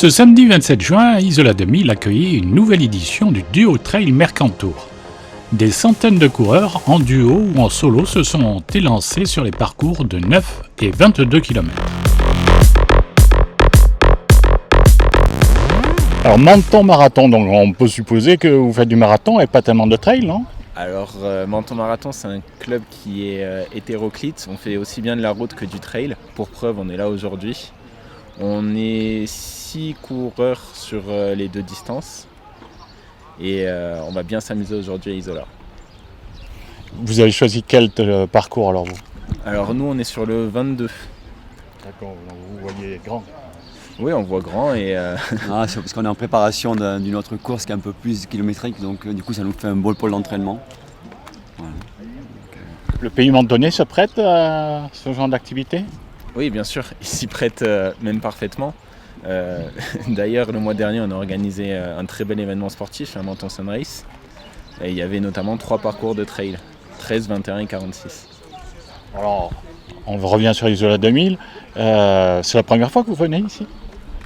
Ce samedi 27 juin, Isola 2000 accueillait une nouvelle édition du Duo Trail Mercantour. Des centaines de coureurs, en duo ou en solo, se sont élancés sur les parcours de 9 et 22 km. Alors, Menton Marathon, donc on peut supposer que vous faites du marathon et pas tellement de trail, non ? Alors, Menton Marathon, c'est un club qui est hétéroclite. On fait aussi bien de la route que du trail. Pour preuve, on est là aujourd'hui. On est 6 coureurs sur les 2 distances. Et on va bien s'amuser aujourd'hui à Isola. Vous avez choisi quel parcours alors vous ? Alors nous, on est sur le 22. D'accord, vous voyez grand. Oui, on voit grand et... C'est parce qu'on est en préparation d'une autre course qui est un peu plus kilométrique, donc du coup ça nous fait un beau pôle d'entraînement. Voilà. Le pays mentonais se prête à ce genre d'activité ? Oui, bien sûr, il s'y prête même parfaitement. D'ailleurs, le mois dernier, on a organisé un très bel événement sportif, un Menton Sun Race. Et il y avait notamment 3 parcours de trail, 13, 21 et 46. Alors, on revient sur Isola 2000. C'est la première fois que vous venez ici ?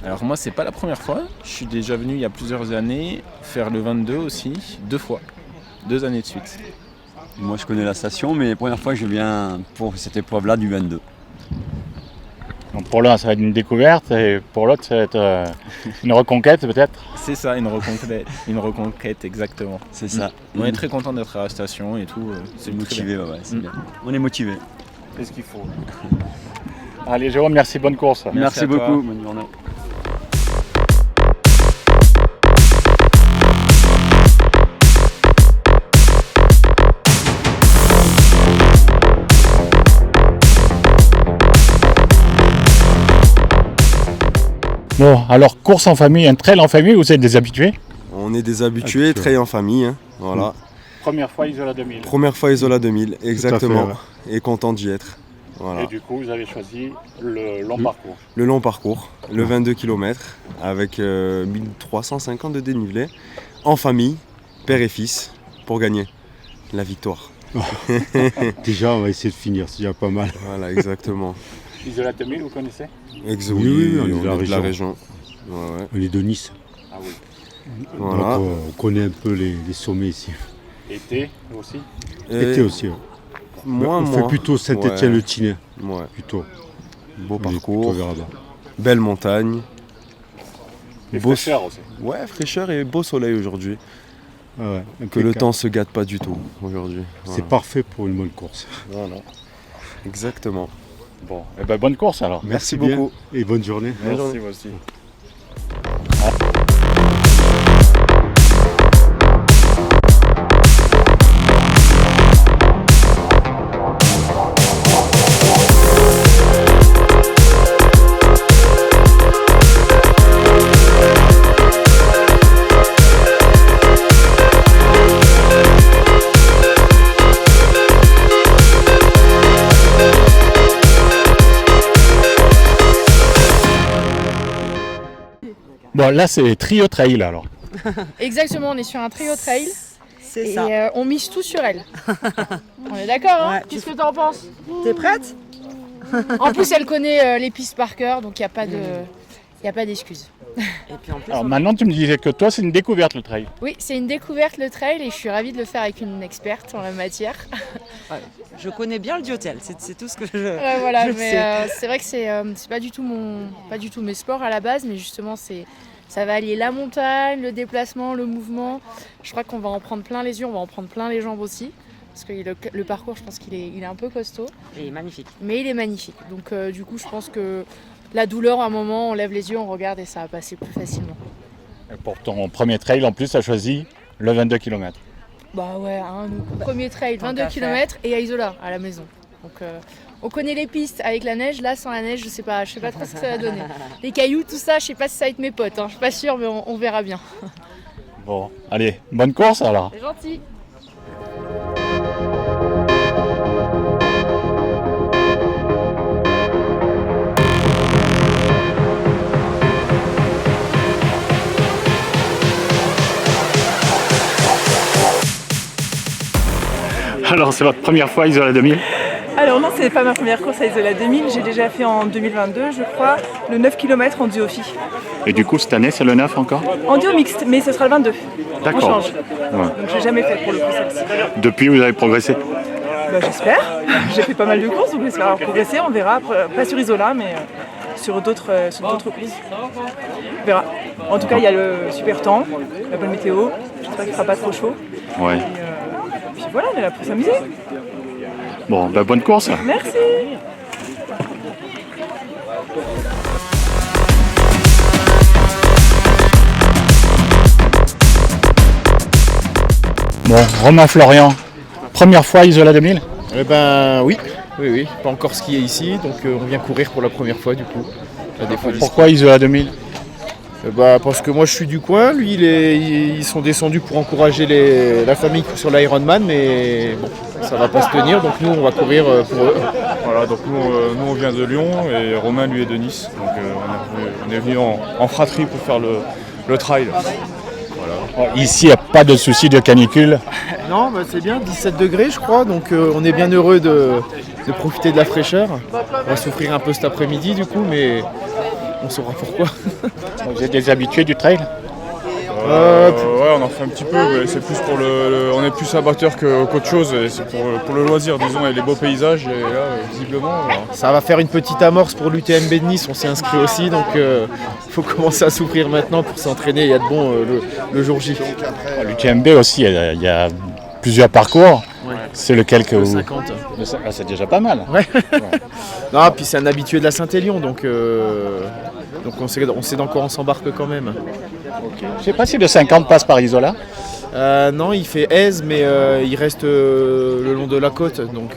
Alors moi, c'est pas la première fois. Je suis déjà venu il y a plusieurs années faire le 22 aussi, 2 fois, 2 années de suite. Moi je connais la station, mais la première fois que je viens pour cette épreuve-là du 22. Donc pour l'un, ça va être une découverte et pour l'autre, ça va être une reconquête peut-être ? C'est ça, une reconquête exactement. C'est ça. On est très content d'être à la station et tout. C'est motivé, ouais, c'est bien. On est motivé. C'est ce qu'il faut. Allez Jérôme, merci, bonne course. Merci beaucoup, bonne journée. Bon, alors course en famille, un trail en famille, vous êtes des habitués ? On est des habitués, trail en famille, hein, voilà. Première fois Isola 2000. Première fois Isola 2000, exactement, fait, ouais. Et content d'y être. Voilà. Et du coup, vous avez choisi le long parcours. Le long parcours, le 22 km, avec 1350 de dénivelé, en famille, père et fils, pour gagner la victoire. Déjà, on va essayer de finir, c'est déjà pas mal. Voilà, exactement. Isola 2000, vous connaissez ? Oui, on est de la région. Ouais. On est de Nice. Ah oui. Voilà. Donc on connaît un peu les sommets ici. Été aussi ? Été aussi. Ouais. On fait plutôt Saint-Étienne-le-Tinay. Ouais. Plutôt. Beau On est parcours, plutôt vers là-bas. belle montagne. Et Beau fraîcheur aussi. Ouais, fraîcheur et beau soleil aujourd'hui. Ah ouais, Que le temps se gâte pas du tout aujourd'hui. C'est parfait pour une bonne course. Voilà. Exactement. Bon, et ben bonne course alors. Merci bien beaucoup. Et bonne journée. Merci, moi aussi. Bon, là c'est trio trail alors. Exactement, on est sur un trio trail C'est et ça. on mise tout sur elle. On est d'accord, hein? Ouais, Qu'est-ce que t'en penses? T'es prête? En plus, elle connaît les pistes par cœur, donc il n'y a pas d'excuses. Et puis en plus, Alors maintenant tu me disais que toi c'est une découverte le trail. Oui, c'est une découverte le trail et je suis ravie de le faire avec une experte en la matière. je connais bien le diotel, c'est tout ce que je, Ouais, voilà, je mais sais. c'est vrai que c'est pas du tout mes sports à la base, mais justement ça va allier la montagne, le déplacement, le mouvement. Je crois qu'on va en prendre plein les yeux, on va en prendre plein les jambes aussi. Parce que le parcours, je pense qu'il est un peu costaud. Et magnifique. Mais il est magnifique. Donc du coup, je pense que la douleur, à un moment, on lève les yeux, on regarde et ça va passer plus facilement. Et pour ton premier trail en plus tu as choisi le 22 km. Bah ouais, premier trail, Tant 22 qu'à km et à Isola, à la maison. Donc on connaît les pistes avec la neige, là sans la neige, je sais pas trop ce que ça va donner. Les cailloux, tout ça, je sais pas si ça va être mes potes, je suis pas sûre, mais on verra bien. Bon, allez, bonne course alors. C'est gentil. Alors c'est votre première fois Isola 2000 Alors non, c'est pas ma première course à Isola 2000. J'ai déjà fait en 2022, je crois, le 9 km en duo filles. Et du coup, cette année, c'est le 9 encore? En duo mixte, mais ce sera le 22. D'accord. On change. Ouais. Donc j'ai jamais fait pour le coup celle-ci. Depuis, vous avez progressé? Bah, j'espère. J'ai fait pas mal de courses, donc j'espère avoir progressé. On verra, pas sur Isola, mais sur d'autres courses. On verra. En tout cas, il y a le super temps, la bonne météo. J'espère qu'il ne fera pas trop chaud. Ouais. Et puis voilà, on est là pour s'amuser. Bon, bah, bonne course. Merci. Bon, Romain Florian, première fois Isola 2000? Eh ben oui, pas encore skié ici, donc on vient courir pour la première fois du coup. Pourquoi Isola 2000? Parce que moi je suis du coin, lui ils sont descendus pour encourager la famille sur l'Ironman, mais bon, ça va pas se tenir, donc nous on va courir pour eux. Voilà, donc nous on vient de Lyon et Romain lui est de Nice, donc on est venu en fratrie pour faire le trail. Voilà. Ici, il n'y a pas de souci de canicule? Non, c'est bien, 17 degrés je crois, donc on est bien heureux de profiter de la fraîcheur. On va souffrir un peu cet après-midi du coup, mais on saura pourquoi. Vous êtes des habitués du trail? Ouais, on en fait un petit peu, mais c'est plus pour on est plus amatteur qu'autre chose, et c'est pour le loisir, disons, et les beaux paysages, et là, visiblement... Ça va faire une petite amorce pour l'UTMB de Nice, on s'est inscrit aussi, donc il faut commencer à souffrir maintenant pour s'entraîner et être bon le jour J. L'UTMB aussi, il y a plusieurs parcours. Ouais. C'est lequel que le vous... 50. C'est déjà pas mal. Ouais. Non, puis c'est un habitué de la Saint-Élion, donc on sait dans quoi on s'embarque quand même. Je sais pas si le 50 passe par Isola. Non, il fait Aise, mais il reste le long de la côte, donc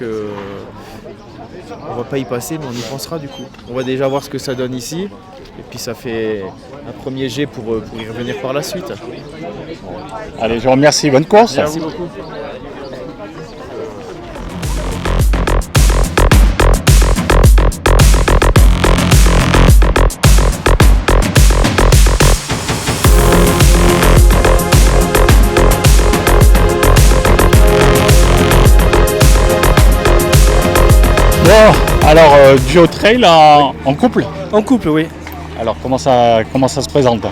on va pas y passer, mais on y pensera du coup. On va déjà voir ce que ça donne ici, et puis ça fait un premier jet pour y revenir par la suite. Allez, je vous remercie, bonne course. Merci beaucoup. Bon, alors duo trail en couple? En couple, oui. Alors comment ça se présente?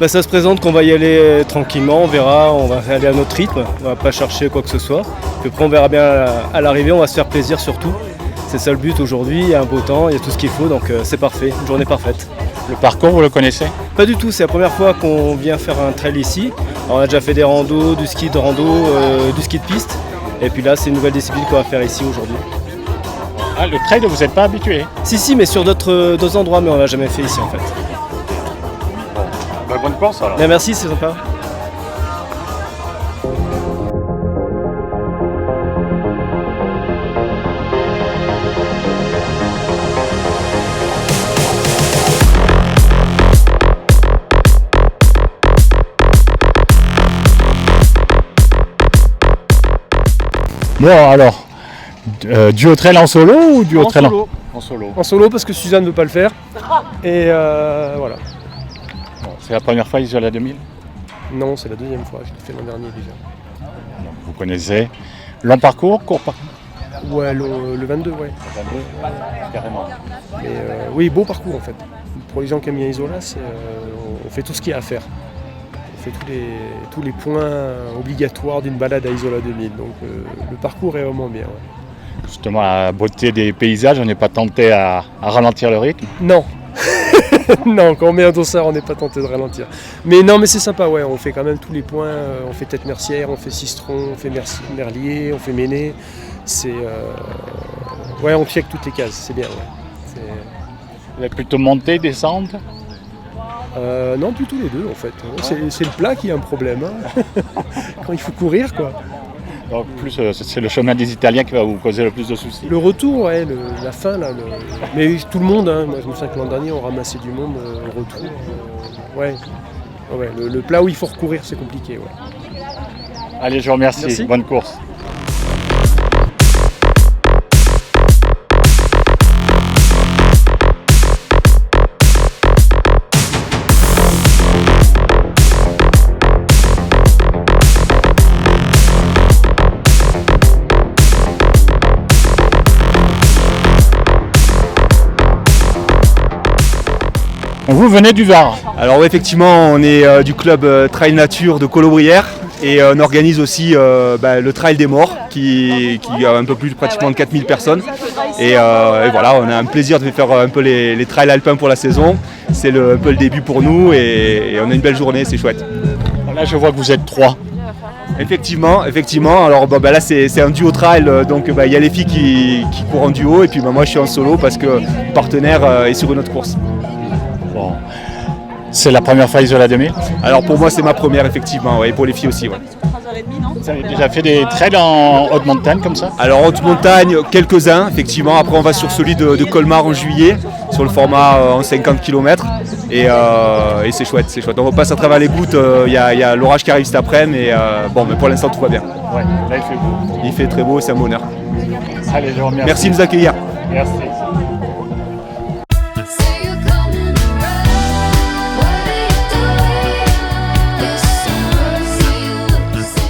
Ça se présente qu'on va y aller tranquillement, on verra, on va aller à notre rythme, on va pas chercher quoi que ce soit. Puis après on verra bien à l'arrivée, on va se faire plaisir surtout. C'est ça le but aujourd'hui, il y a un beau temps, il y a tout ce qu'il faut, donc c'est parfait, une journée parfaite. Le parcours, vous le connaissez? Pas du tout, c'est la première fois qu'on vient faire un trail ici. Alors, on a déjà fait des randos, du ski de rando, du ski de piste. Et puis là c'est une nouvelle discipline qu'on va faire ici aujourd'hui. Ah, le trail, vous n'êtes pas habitué? Si, mais sur d'autres endroits, mais on l'a jamais fait ici en fait. Bonne course alors. Bien, merci, c'est sympa. Bon alors, duo trail en solo ou duo trail en solo? En solo parce que Suzanne ne veut pas le faire. Et voilà. Bon, c'est la première fois Isola 2000? Non, c'est la deuxième fois, je l'ai fait l'an dernier déjà. Donc, vous connaissez. Long parcours, court parcours? Ouais, le 22, ouais. Le 22, carrément. Mais oui, beau parcours en fait. Pour les gens qui aiment bien Isola, on fait tout ce qu'il y a à faire. On fait tous les points obligatoires d'une balade à Isola 2000. Donc le parcours est vraiment bien. Ouais. Justement, la beauté des paysages, on n'est pas tenté à ralentir le rythme? Non. Non, quand on met un dossard, on n'est pas tenté de ralentir. Mais non, mais c'est sympa, ouais. On fait quand même tous les points. On fait Tête Mercière, on fait Sistron, on fait Merlier, on fait Méné. Ouais, on check toutes les cases, c'est bien. Ouais. Vous avez plutôt monté, descendre? Non, plutôt les deux en fait. C'est le plat qui a un problème. Hein. Quand il faut courir, quoi. Donc plus c'est le chemin des Italiens qui va vous causer le plus de soucis. Le retour, ouais, la fin là. Mais tout le monde, hein. Moi je me souviens que l'an dernier on ramassait du monde au retour. Ouais. Le plat où il faut recourir, c'est compliqué. Ouais. Allez, je vous remercie. Merci. Bonne course. Vous venez du Var. Alors effectivement, on est du club Trail Nature de Colobrières et on organise aussi le Trail des Morts qui a un peu plus pratiquement de 4000 personnes. Et voilà, on a un plaisir de faire un peu les trails alpins pour la saison. C'est un peu le début pour nous et on a une belle journée, c'est chouette. Là, je vois que vous êtes 3. Effectivement. Alors là, c'est un duo trail, donc il y a les filles qui courent en duo et puis moi je suis en solo parce que le partenaire est sur une autre course. Bon. C'est la première fois Isola 2000 ? Alors pour moi c'est ma première effectivement, et pour les filles aussi. Ouais. Vous avez déjà fait des trails en haute montagne comme ça ? Alors haute montagne, quelques-uns effectivement. Après on va sur celui de Colmar en juillet, sur le format en 50 km. Et c'est chouette. On repasse à travers les gouttes, il y a l'orage qui arrive cet après-midi, mais pour l'instant tout va bien. Ouais, là il fait beau. Il fait très beau, c'est un bonheur. Allez, je vous remercie. Merci de nous accueillir. Merci.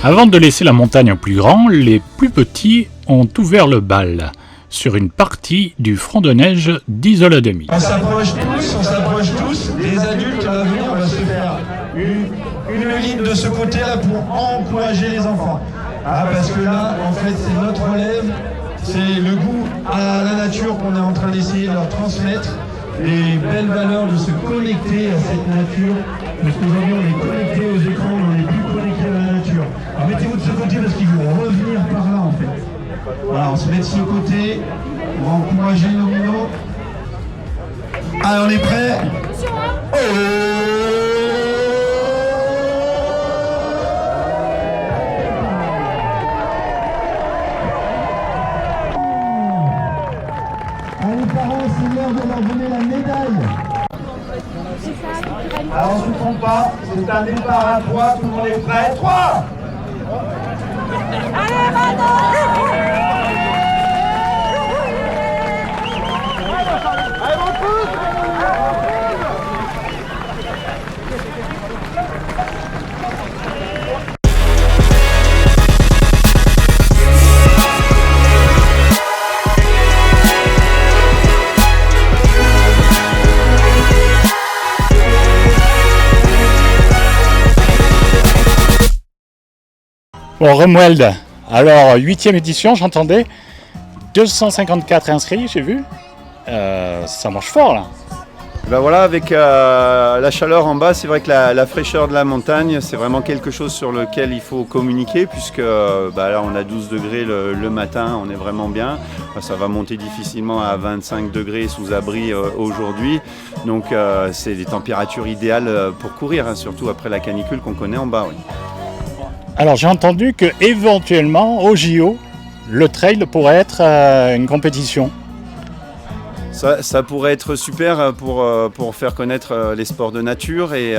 Avant de laisser la montagne aux plus grands, les plus petits ont ouvert le bal sur une partie du front de neige d'Isola 2000. On s'approche tous, les adultes à venir, on va se faire une ligne de ce côté-là pour encourager les enfants. Parce que là, en fait, c'est notre relève, c'est le goût à la nature qu'on est en train d'essayer de leur transmettre, les belles valeurs de se connecter à cette nature, parce qu'aujourd'hui on est connecté aux écrans, on n'est plus connecté à la nature. Alors mettez-vous de ce côté parce qu'ils vont revenir par là en fait. Voilà, on se met de ce côté, on va encourager nos minots. Allez, on est prêts ? Allez les parents, c'est l'heure de leur donner la médaille. Alors on ne se trompe pas, c'est un départ à 3, tout le monde est prêt. 3 ! Allez, Bon, Romuald, alors 8e édition, j'entendais, 254 inscrits, j'ai vu, ça marche fort là. Ben voilà, avec la chaleur en bas, c'est vrai que la fraîcheur de la montagne, c'est vraiment quelque chose sur lequel il faut communiquer, puisque là on a 12 degrés le matin, on est vraiment bien. Ça va monter difficilement à 25 degrés sous abri aujourd'hui, donc c'est des températures idéales pour courir, hein, surtout après la canicule qu'on connaît en bas. Oui. Alors j'ai entendu que éventuellement au JO, le trail pourrait être une compétition. Ça pourrait être super pour faire connaître les sports de nature et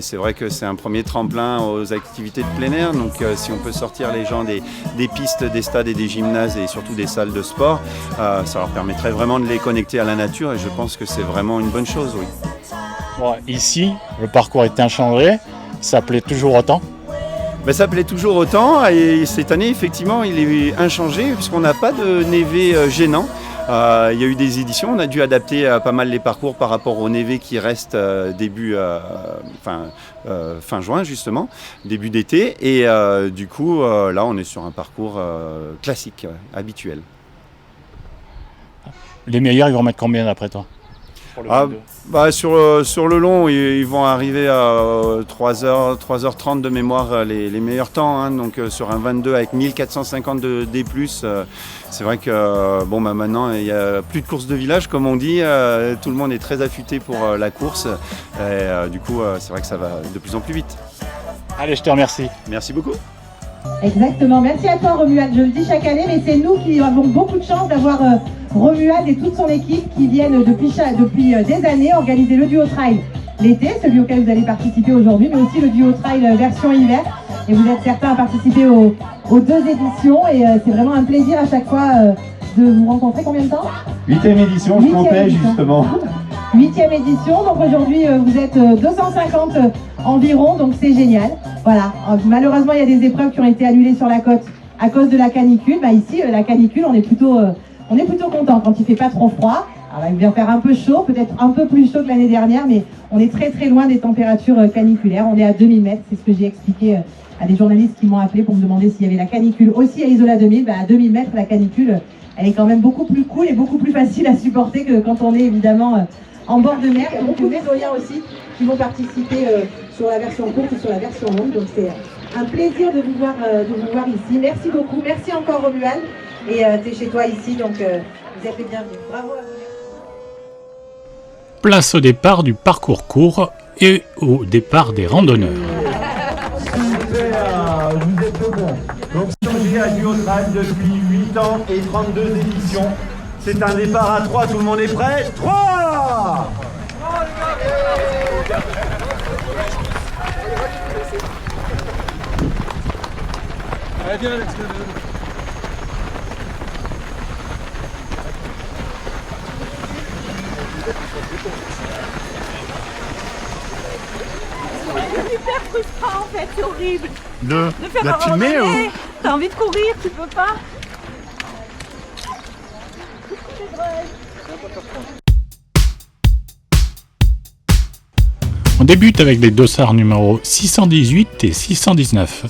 c'est vrai que c'est un premier tremplin aux activités de plein air. Donc si on peut sortir les gens des pistes, des stades et des gymnases et surtout des salles de sport, ça leur permettrait vraiment de les connecter à la nature et je pense que c'est vraiment une bonne chose. Oui. Bon, ici, le parcours est inchangé, ça plaît toujours autant. Ben, ça plaît toujours autant et cette année effectivement il est inchangé puisqu'on n'a pas de névé gênant. Il y a eu des éditions, on a dû adapter pas mal les parcours par rapport au névé qui reste fin juin justement, début d'été et du coup là on est sur un parcours classique, habituel. Les meilleurs ils vont mettre combien d'après toi ? Sur le long, ils vont arriver à 3h30 de mémoire les meilleurs temps. Hein, donc sur un 22 avec 1450 de D+, c'est vrai que maintenant il n'y a plus de course de village comme on dit. Tout le monde est très affûté pour la course. Et, du coup, c'est vrai que ça va de plus en plus vite. Allez, je te remercie. Merci beaucoup. Exactement, merci à toi Romuald, je le dis chaque année, mais c'est nous qui avons beaucoup de chance d'avoir Romuald et toute son équipe qui viennent depuis des années organiser le duo trail l'été, celui auquel vous allez participer aujourd'hui, mais aussi le duo trail version hiver. Et vous êtes certains à participer aux 2 éditions et c'est vraiment un plaisir à chaque fois de vous rencontrer. Combien de temps ? 8e édition, je comptais justement. 8e édition, donc aujourd'hui vous êtes 250 environ, donc c'est génial. Voilà, malheureusement il y a des épreuves qui ont été annulées sur la côte à cause de la canicule. Ici, la canicule, on est plutôt content quand il fait pas trop froid. Alors là, il vient faire un peu chaud, peut-être un peu plus chaud que l'année dernière, mais on est très très loin des températures caniculaires. On est à 2000 mètres, c'est ce que j'ai expliqué à des journalistes qui m'ont appelé pour me demander s'il y avait la canicule aussi à Isola 2000. À 2000 mètres, la canicule, elle est quand même beaucoup plus cool et beaucoup plus facile à supporter que quand on est évidemment en bord de mer. Il y a beaucoup d'Isoliens aussi qui vont participer sur la version courte et sur la version longue. Donc c'est un plaisir de vous voir ici. Merci beaucoup, merci encore Romuald. Et tu es chez toi ici, donc vous êtes les bienvenus. Bravo à vous. Place au départ du parcours court et au départ des randonneurs. Super, vous êtes bons. Donc changé à Duo-Trail depuis 8 ans et 32 éditions. C'est un départ à 3, tout le monde est prêt? 3! Allez, viens, Alex. C'est hyper frustrant en fait, c'est horrible. De faire la un filmer randonnée. ou T'as envie de courir, tu peux pas. On débute avec les dossards numéros 618 et 619,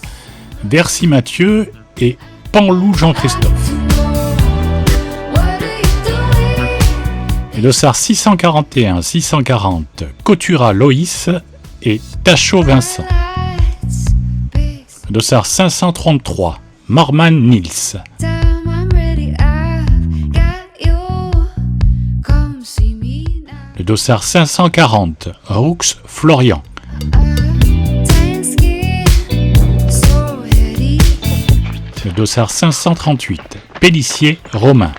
Versi Mathieu et Panlou Jean-Christophe. Les dossards 641, 640, Cotura Loïs et Tachot Vincent. Le dossard 533, Marman Nils. Le dossard 540, Roux Florian. Le dossard 538, Pellissier Romain.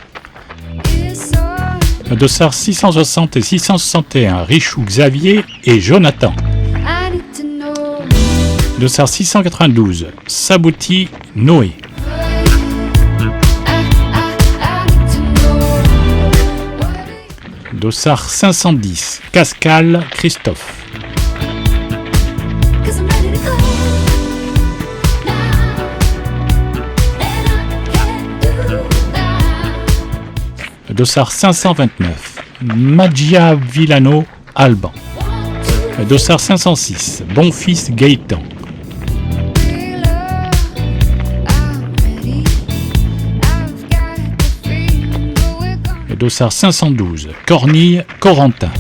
Le dossard 660 et 661, Richoux Xavier et Jonathan. Le dossard 692, Sabouti Noé. Dossard 510, Cascal Christophe. Le dossard 529, Maggia Villano Alban. Le dossard 506, Bonfils Gaëtan. Le dossard 512, Cornille Corentin.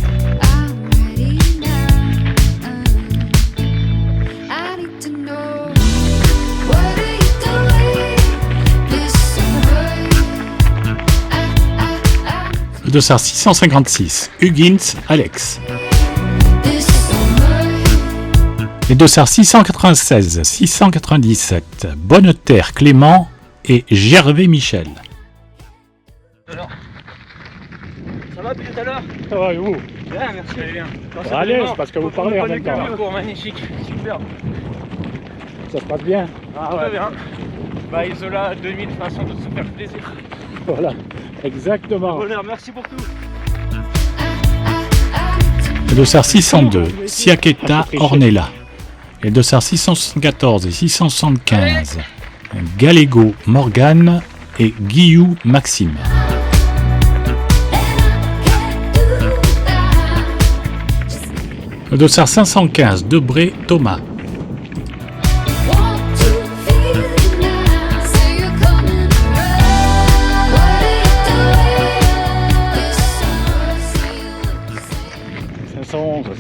Le dossard 656, Huggins Alex. Les dossards 696, 697, Bonneterre Clément et Gervais Michel. Ça va depuis tout à l'heure? Ça va et vous? Bien, merci. Bien. Allez, c'est parce que vous parlez en même temps. Parcours magnifique, super. Ça se passe bien? Ah ouais, bien. Bah Isola 2000, façon de se faire plaisir. Voilà, exactement. Bonheur, merci pour tout. Le dossard 602, Siaketa Ornella. Les dossards 674 et 675, Gallego Morgane et Guillou Maxime. Le dossard 515, Debré Thomas.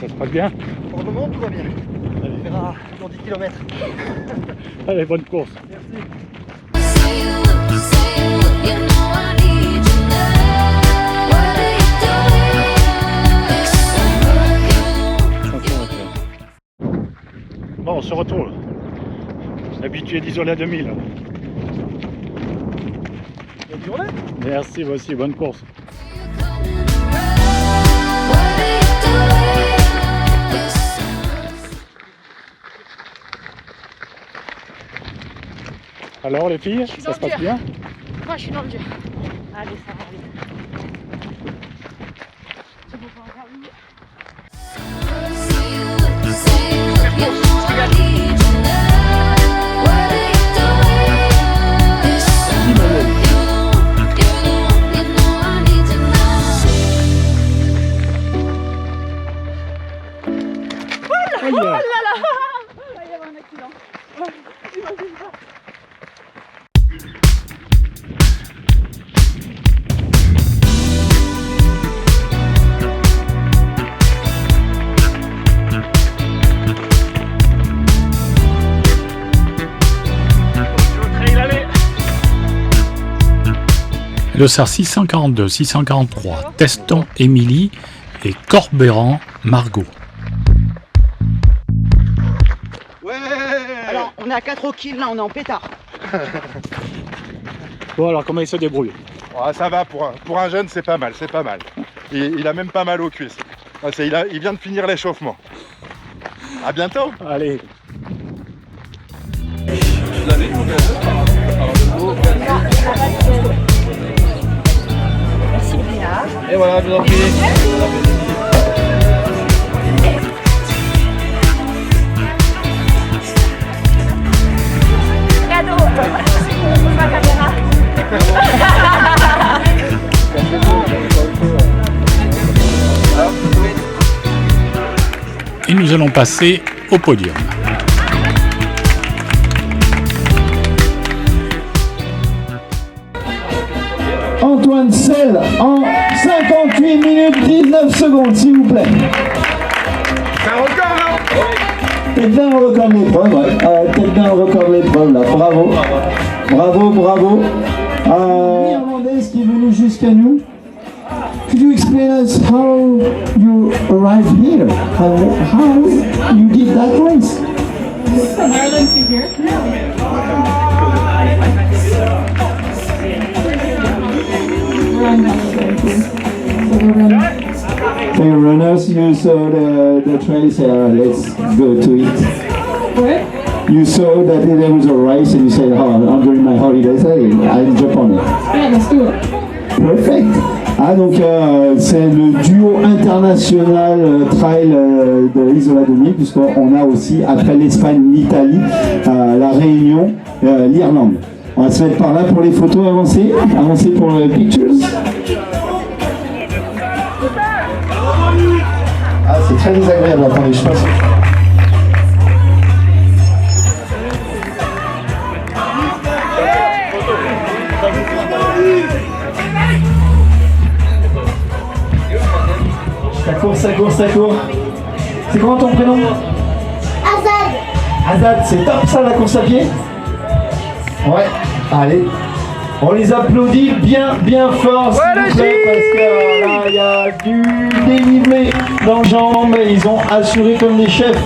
Ça se passe bien? Pour le moment, tout va bien. On verra dans 10 km. Allez, bonne course. Bon, on se retrouve. Habitué d'Isola 2000. Bonne journée. Merci, vous aussi, bonne course. Alors les filles, ça se passe bien? Moi je suis dans le dur. Allez, ça va aller. C'est bon, on va regarder. Dossard 642, 643, Teston Émilie et Corbéran Margot. Alors, on est à 4 au kill, là, on est en pétard. Bon, alors comment il se débrouille? Ça va, pour un jeune, c'est pas mal, c'est pas mal. Il a même pas mal aux cuisses. Il vient de finir l'échauffement. À bientôt. Allez. Et voilà, je vous en prie. Cadeau. Pose ma caméra. Et nous allons passer au podium. Antoine Selle en 58 minutes 19 secondes, s'il vous plaît. C'est un record, non? T'es bien au record de l'épreuve, ouais. T'es bien au record de l'épreuve, là. Bravo. Bravo, bravo. Irlandaise qui est venue jusqu'à nous. Could you explain us how you arrived here? How you did that race? From Ireland to here? So your runners, you saw the trail, say, let's go to it. What? You saw that there was a race and you said, I'm during my holidays, I'll jump on it. Yeah, let's do it. Perfect. Ah donc c'est le duo international trail de l'Isola 2000 puisqu'on a aussi après l'Espagne, l'Italie, la Réunion, l'Irlande. On va se mettre par là pour les photos, avancer pour les pictures. Ah c'est très désagréable, attendez je passe. Ça court. C'est comment ton prénom? Azad. Azad, c'est top ça la course à pied? Ouais, allez. On les applaudit bien fort s'il vous plaît, parce que là il y a du dénivelé dans les jambes, ils ont assuré comme des chefs